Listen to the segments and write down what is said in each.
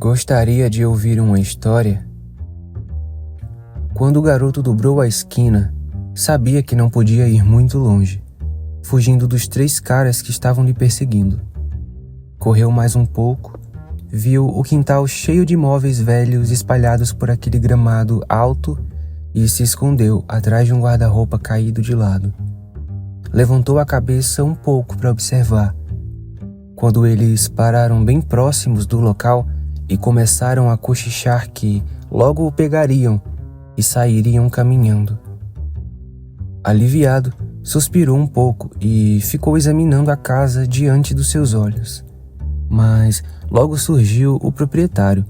Gostaria de ouvir uma história? Quando o garoto dobrou a esquina, sabia que não podia ir muito longe, fugindo dos 3 caras que estavam lhe perseguindo. Correu mais um pouco, viu o quintal cheio de móveis velhos espalhados por aquele gramado alto e se escondeu atrás de um guarda-roupa caído de lado. Levantou a cabeça um pouco para observar. Quando eles pararam bem próximos do local e começaram a cochichar que logo o pegariam e sairiam caminhando. Aliviado, suspirou um pouco e ficou examinando a casa diante dos seus olhos. Mas logo surgiu o proprietário,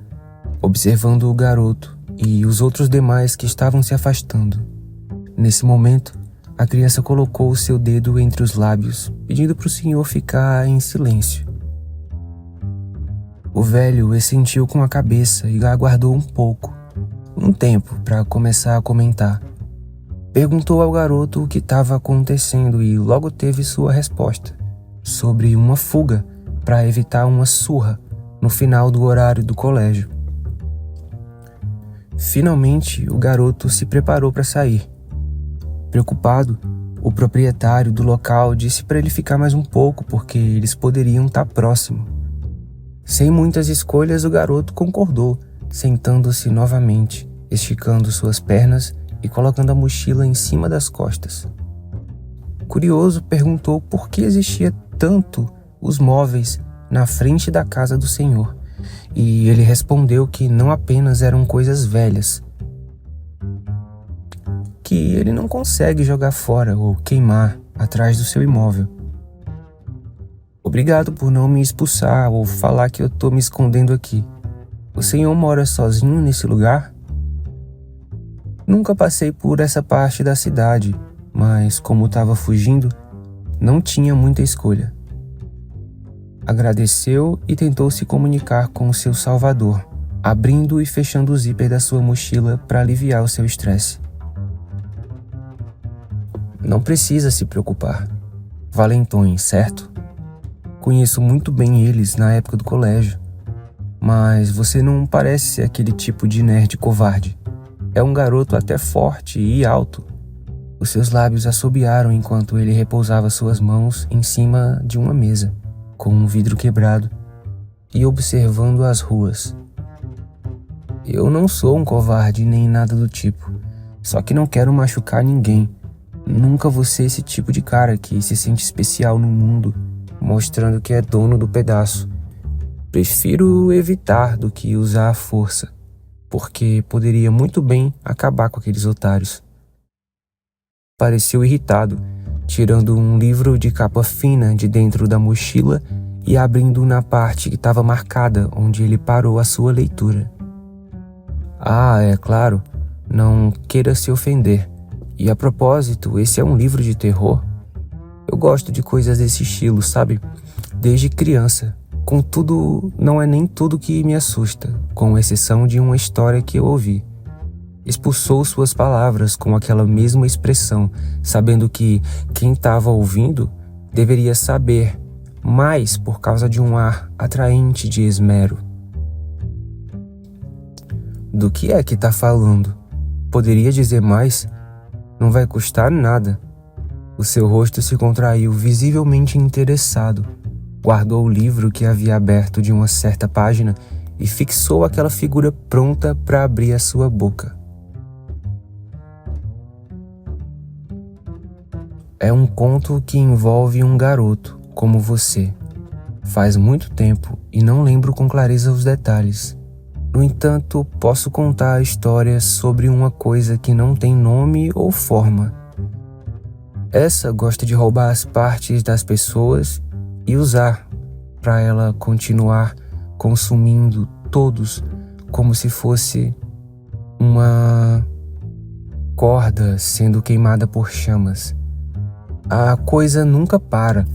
observando o garoto e os outros demais que estavam se afastando. Nesse momento, a criança colocou o seu dedo entre os lábios, pedindo para o senhor ficar em silêncio. O velho assentiu com a cabeça e aguardou um tempo para começar a comentar. Perguntou ao garoto o que estava acontecendo e logo teve sua resposta, sobre uma fuga para evitar uma surra no final do horário do colégio. Finalmente, o garoto se preparou para sair. Preocupado, o proprietário do local disse para ele ficar mais um pouco porque eles poderiam estar próximo. Sem muitas escolhas, o garoto concordou, sentando-se novamente, esticando suas pernas e colocando a mochila em cima das costas. Curioso, perguntou por que existia tanto os móveis na frente da casa do senhor, e ele respondeu que não apenas eram coisas velhas, que ele não consegue jogar fora ou queimar atrás do seu imóvel. Obrigado por não me expulsar ou falar que eu tô me escondendo aqui. O senhor mora sozinho nesse lugar? Nunca passei por essa parte da cidade, mas como estava fugindo, não tinha muita escolha. Agradeceu e tentou se comunicar com o seu salvador, abrindo e fechando o zíper da sua mochila para aliviar o seu estresse. Não precisa se preocupar. Valentões, certo? Conheço muito bem eles na época do colégio, mas você não parece ser aquele tipo de nerd covarde. É um garoto até forte e alto. Os seus lábios assobiaram enquanto ele repousava suas mãos em cima de uma mesa, com um vidro quebrado, e observando as ruas. Eu não sou um covarde nem nada do tipo, só que não quero machucar ninguém. Nunca vou ser esse tipo de cara que se sente especial no mundo, mostrando que é dono do pedaço. Prefiro evitar do que usar a força, porque poderia muito bem acabar com aqueles otários. Pareceu irritado, tirando um livro de capa fina de dentro da mochila e abrindo na parte que estava marcada onde ele parou a sua leitura. Ah, é claro, não queira se ofender. E a propósito, esse é um livro de terror? Eu gosto de coisas desse estilo, sabe? Desde criança. Contudo, não é nem tudo que me assusta, com exceção de uma história que eu ouvi. Expulsou suas palavras com aquela mesma expressão, sabendo que quem estava ouvindo deveria saber mais por causa de um ar atraente de esmero. Do que é que está falando? Poderia dizer mais? Não vai custar nada. O seu rosto se contraiu, visivelmente interessado. Guardou o livro que havia aberto de uma certa página e fixou aquela figura pronta para abrir a sua boca. É um conto que envolve um garoto, como você. Faz muito tempo e não lembro com clareza os detalhes. No entanto, posso contar a história sobre uma coisa que não tem nome ou forma. Essa gosta de roubar as partes das pessoas e usar para ela continuar consumindo todos como se fosse uma corda sendo queimada por chamas. A coisa nunca para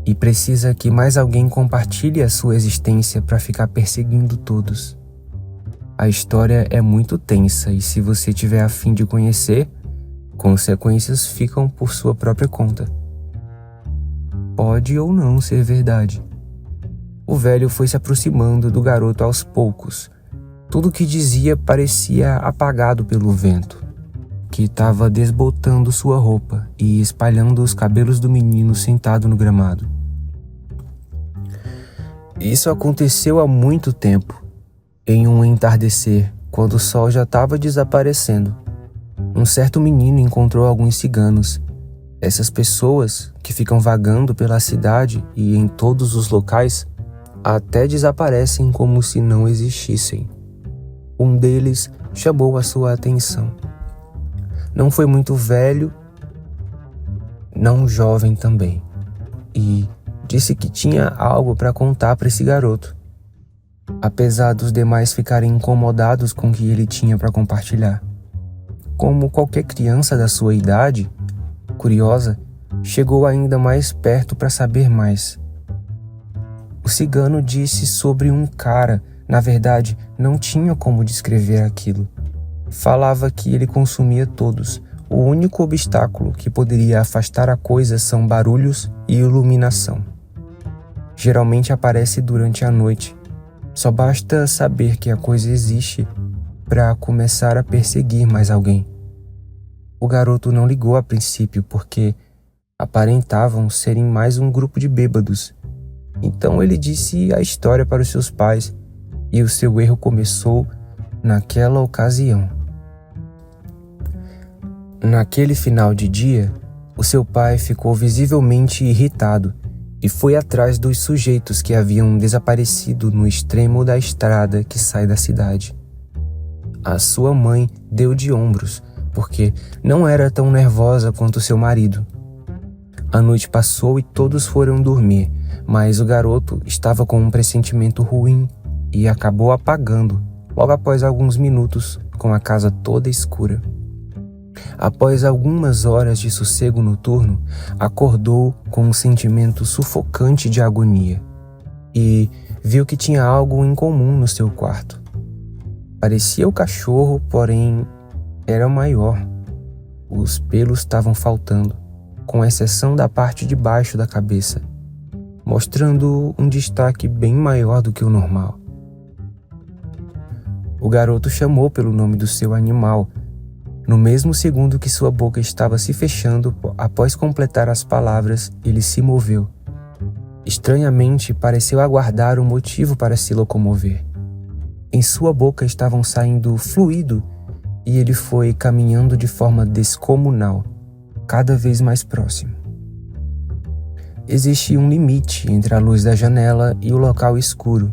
e precisa que mais alguém compartilhe a sua existência para ficar perseguindo todos. A história é muito tensa e se você tiver a fim de conhecer, consequências ficam por sua própria conta. Pode ou não ser verdade. O velho foi se aproximando do garoto aos poucos. Tudo o que dizia parecia apagado pelo vento, que estava desbotando sua roupa e espalhando os cabelos do menino sentado no gramado. Isso aconteceu há muito tempo, em um entardecer, quando o sol já estava desaparecendo. Um certo menino encontrou alguns ciganos. Essas pessoas que ficam vagando pela cidade e em todos os locais até desaparecem como se não existissem. Um deles chamou a sua atenção. Não foi muito velho, não jovem também, e disse que tinha algo para contar para esse garoto, apesar dos demais ficarem incomodados com o que ele tinha para compartilhar. Como qualquer criança da sua idade, curiosa, chegou ainda mais perto para saber mais. O cigano disse sobre um cara, na verdade, não tinha como descrever aquilo. Falava que ele consumia todos. O único obstáculo que poderia afastar a coisa são barulhos e iluminação. Geralmente aparece durante a noite. Só basta saber que a coisa existe para começar a perseguir mais alguém. O garoto não ligou a princípio porque aparentavam serem mais um grupo de bêbados. Então ele disse a história para os seus pais e o seu erro começou naquela ocasião. Naquele final de dia, o seu pai ficou visivelmente irritado e foi atrás dos sujeitos que haviam desaparecido no extremo da estrada que sai da cidade. A sua mãe deu de ombros, porque não era tão nervosa quanto seu marido. A noite passou e todos foram dormir, mas o garoto estava com um pressentimento ruim e acabou apagando, logo após alguns minutos, com a casa toda escura. Após algumas horas de sossego noturno, acordou com um sentimento sufocante de agonia e viu que tinha algo incomum no seu quarto. Parecia o cachorro, porém era maior. Os pelos estavam faltando, com exceção da parte de baixo da cabeça, mostrando um destaque bem maior do que o normal. O garoto chamou pelo nome do seu animal. No mesmo segundo que sua boca estava se fechando, após completar as palavras, ele se moveu. Estranhamente, pareceu aguardar um motivo para se locomover. Em sua boca estavam saindo fluido e ele foi caminhando de forma descomunal, cada vez mais próximo. Existe um limite entre a luz da janela e o local escuro,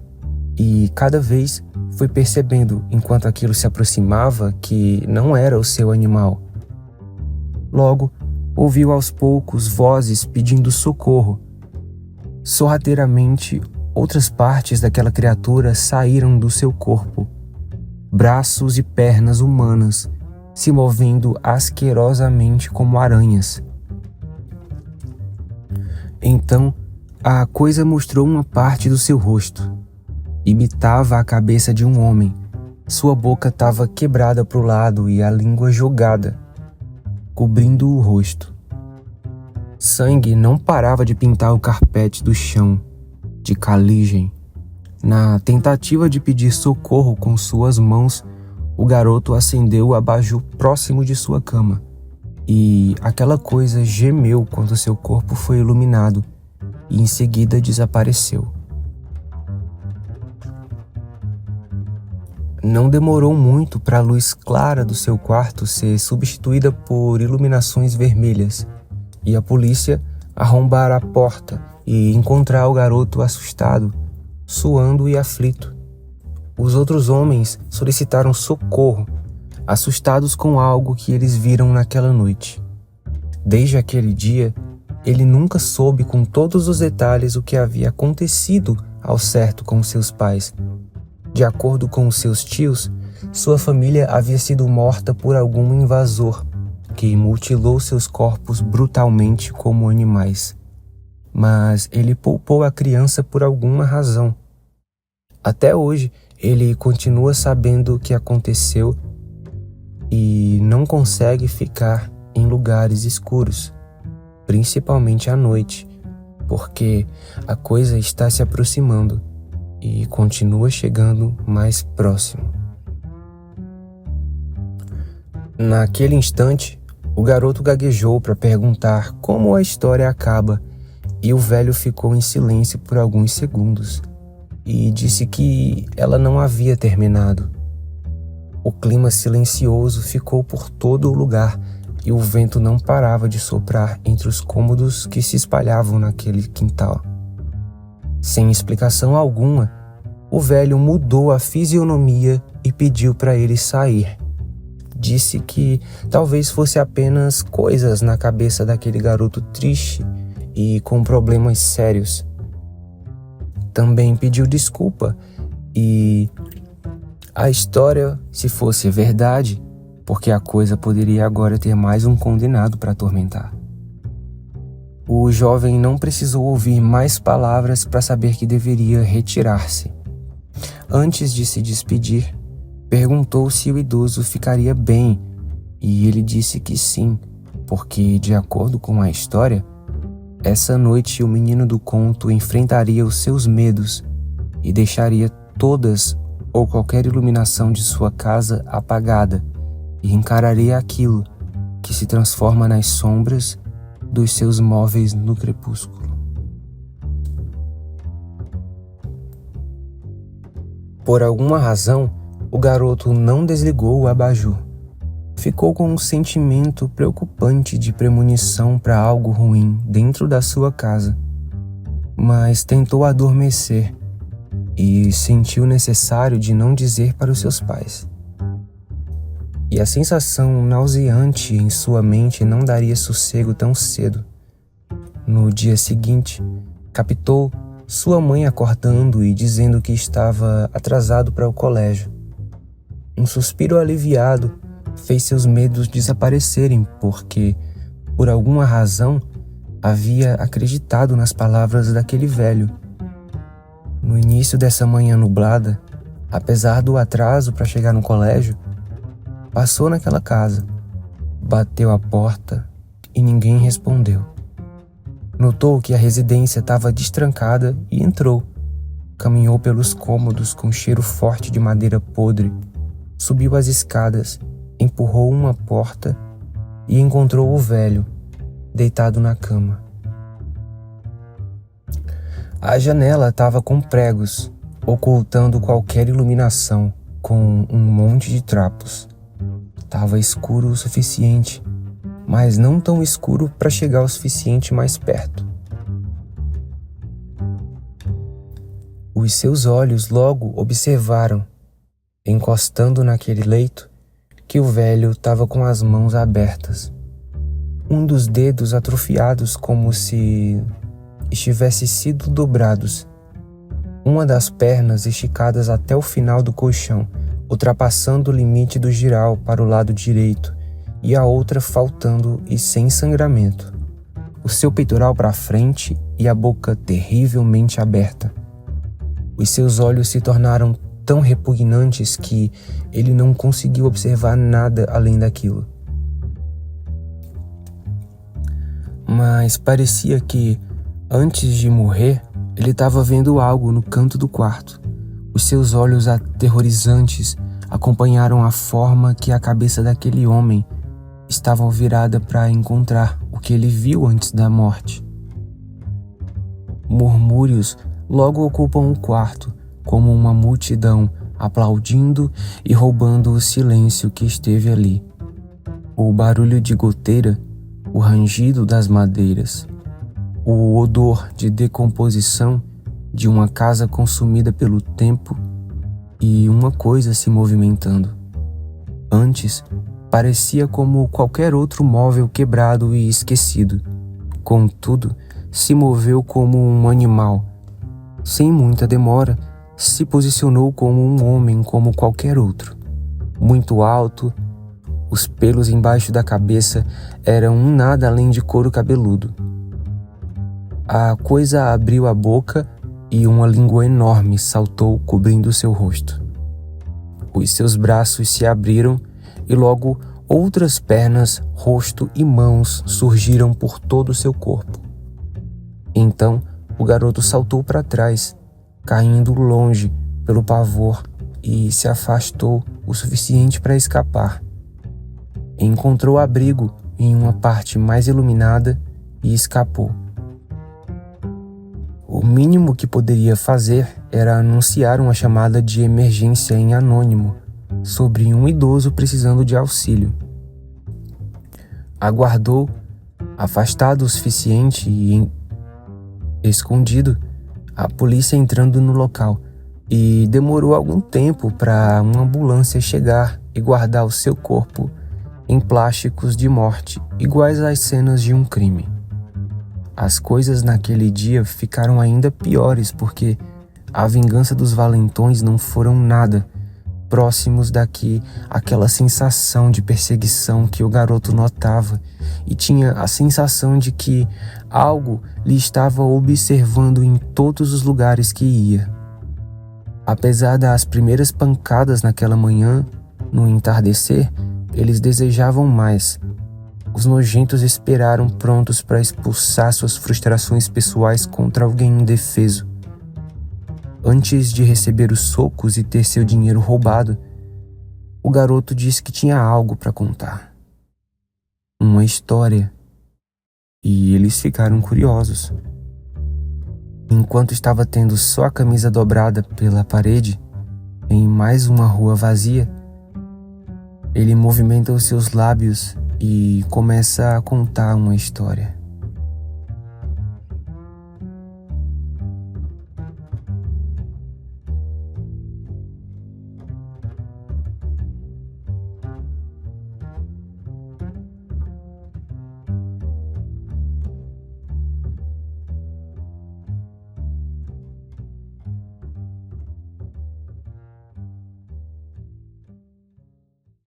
e cada vez foi percebendo, enquanto aquilo se aproximava, que não era o seu animal. Logo, ouviu aos poucos vozes pedindo socorro. Sorrateiramente, outras partes daquela criatura saíram do seu corpo. Braços e pernas humanas, se movendo asquerosamente como aranhas. Então, a coisa mostrou uma parte do seu rosto. Imitava a cabeça de um homem. Sua boca estava quebrada para o lado e a língua jogada, cobrindo o rosto. Sangue não parava de pintar o carpete do chão, de caligem. Na tentativa de pedir socorro com suas mãos, o garoto acendeu o abajur próximo de sua cama, e aquela coisa gemeu quando seu corpo foi iluminado e em seguida desapareceu. Não demorou muito para a luz clara do seu quarto ser substituída por iluminações vermelhas e a polícia arrombar a porta e encontrar o garoto assustado, suando e aflito. Os outros homens solicitaram socorro, assustados com algo que eles viram naquela noite. Desde aquele dia, ele nunca soube com todos os detalhes o que havia acontecido ao certo com seus pais. De acordo com seus tios, sua família havia sido morta por algum invasor que mutilou seus corpos brutalmente como animais. Mas ele poupou a criança por alguma razão. Até hoje, ele continua sabendo o que aconteceu e não consegue ficar em lugares escuros, principalmente à noite, porque a coisa está se aproximando e continua chegando mais próximo. Naquele instante, o garoto gaguejou para perguntar como a história acaba e o velho ficou em silêncio por alguns segundos e disse que ela não havia terminado. O clima silencioso ficou por todo o lugar e o vento não parava de soprar entre os cômodos que se espalhavam naquele quintal. Sem explicação alguma, o velho mudou a fisionomia e pediu para ele sair. Disse que talvez fosse apenas coisas na cabeça daquele garoto triste e com problemas sérios. Também pediu desculpa e a história, se fosse verdade, porque a coisa poderia agora ter mais um condenado para atormentar. O jovem não precisou ouvir mais palavras para saber que deveria retirar-se. Antes de se despedir, perguntou se o idoso ficaria bem e ele disse que sim, porque, de acordo com a história, essa noite o menino do conto enfrentaria os seus medos e deixaria todas ou qualquer iluminação de sua casa apagada e encararia aquilo que se transforma nas sombras dos seus móveis no crepúsculo. Por alguma razão, o garoto não desligou o abajur. Ficou com um sentimento preocupante de premonição para algo ruim dentro da sua casa, mas tentou adormecer e sentiu necessário de não dizer para os seus pais. E a sensação nauseante em sua mente não daria sossego tão cedo. No dia seguinte, captou sua mãe acordando e dizendo que estava atrasado para o colégio. Um suspiro aliviado fez seus medos desaparecerem porque, por alguma razão, havia acreditado nas palavras daquele velho. No início dessa manhã nublada, apesar do atraso para chegar no colégio, passou naquela casa, bateu a porta e ninguém respondeu. Notou que a residência estava destrancada e entrou. Caminhou pelos cômodos com cheiro forte de madeira podre, subiu as escadas, empurrou uma porta e encontrou o velho, deitado na cama. A janela estava com pregos, ocultando qualquer iluminação, com um monte de trapos. Estava escuro o suficiente, mas não tão escuro para chegar o suficiente mais perto. Os seus olhos logo observaram, encostando naquele leito, que o velho estava com as mãos abertas. Um dos dedos atrofiados como se estivesse sido dobrados. Uma das pernas esticadas até o final do colchão, ultrapassando o limite do giral para o lado direito, e a outra faltando e sem sangramento. O seu peitoral para frente e a boca terrivelmente aberta. Os seus olhos se tornaram tão repugnantes que ele não conseguiu observar nada além daquilo. Mas parecia que, antes de morrer, ele estava vendo algo no canto do quarto. Os seus olhos aterrorizantes acompanharam a forma que a cabeça daquele homem estava virada para encontrar o que ele viu antes da morte. Murmúrios logo ocupam o quarto, como uma multidão aplaudindo e roubando o silêncio que esteve ali. O barulho de goteira, o rangido das madeiras, o odor de decomposição de uma casa consumida pelo tempo e uma coisa se movimentando. Antes, parecia como qualquer outro móvel quebrado e esquecido. Contudo, se moveu como um animal. Sem muita demora, se posicionou como um homem como qualquer outro. Muito alto, os pelos embaixo da cabeça eram nada além de couro cabeludo. A coisa abriu a boca e uma língua enorme saltou cobrindo seu rosto. Os seus braços se abriram e logo outras pernas, rosto e mãos surgiram por todo o seu corpo. Então, o garoto saltou para trás, caindo longe pelo pavor, e se afastou o suficiente para escapar. Encontrou abrigo em uma parte mais iluminada e escapou. O mínimo que poderia fazer era anunciar uma chamada de emergência em anônimo sobre um idoso precisando de auxílio. Aguardou, afastado o suficiente e escondido, a polícia entrando no local, e demorou algum tempo para uma ambulância chegar e guardar o seu corpo em plásticos de morte iguais às cenas de um crime. As coisas naquele dia ficaram ainda piores porque a vingança dos valentões não foram nada próximos aquela sensação de perseguição que o garoto notava, e tinha a sensação de que algo lhe estava observando em todos os lugares que ia. Apesar das primeiras pancadas naquela manhã, no entardecer, eles desejavam mais. Os nojentos esperaram prontos para expulsar suas frustrações pessoais contra alguém indefeso. Antes de receber os socos e ter seu dinheiro roubado, o garoto disse que tinha algo para contar. Uma história. E eles ficaram curiosos. Enquanto estava tendo só a camisa dobrada pela parede, em mais uma rua vazia, ele movimenta os seus lábios e começa a contar uma história.